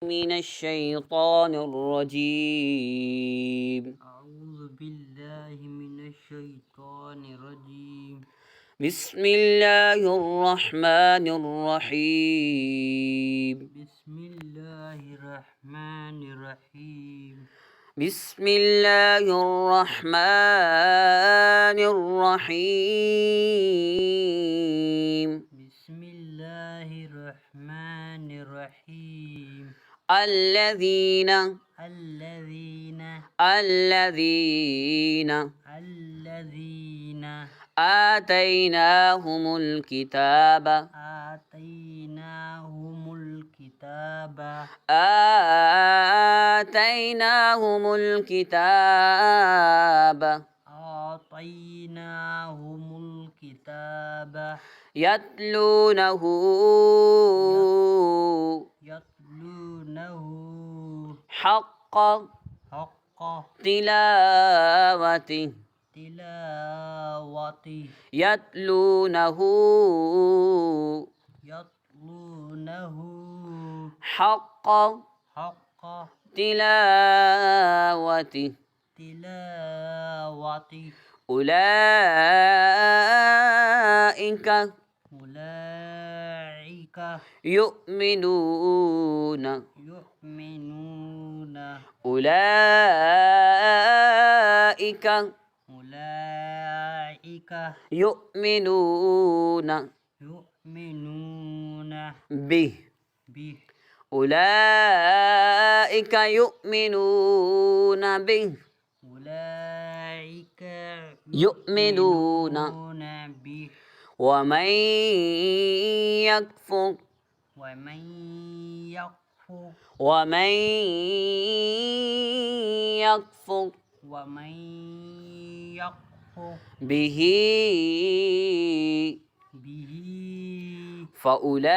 من الشيطان الرجيم. أعوذ بالله من الشيطان الرجيم. بسم الله الرحمن الرحيم. بسم الله الرحمن الرحيم. بسم الله الرحمن الرحيم. بسم الله الرحمن الرحيم. الذين آتيناهم الكتاب يتلونه حق تلاوته يتلونه حق تلاوته أولئك يؤمنون أولئك يؤمنون به أولئك يؤمنون به ومن يكفر به فأولئك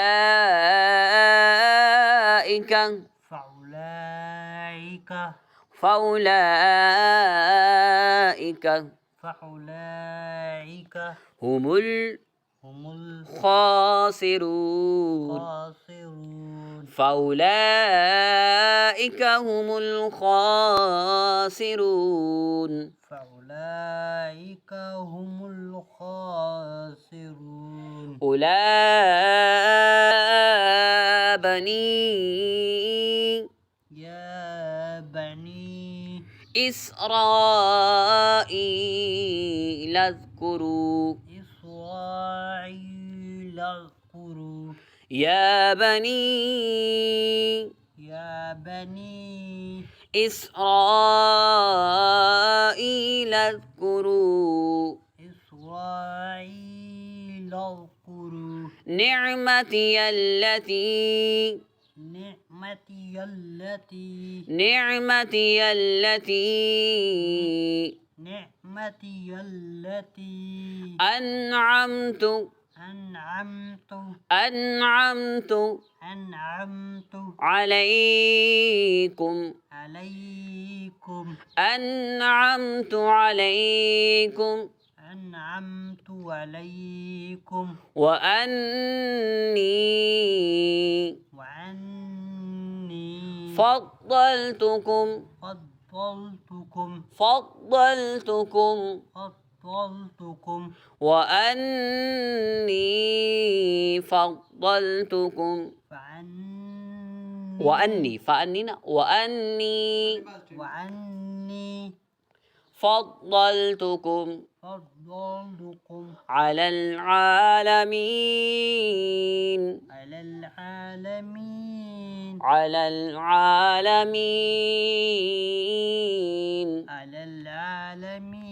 هم الخاسرون. فأولئك هم الخاسرون. يا بني إسرائيل اذكروا يا بني إسرائيل اذكروا نعمتي التي أنعمت عليكم وأني فضلتكم وأني فضلتكم على العالمين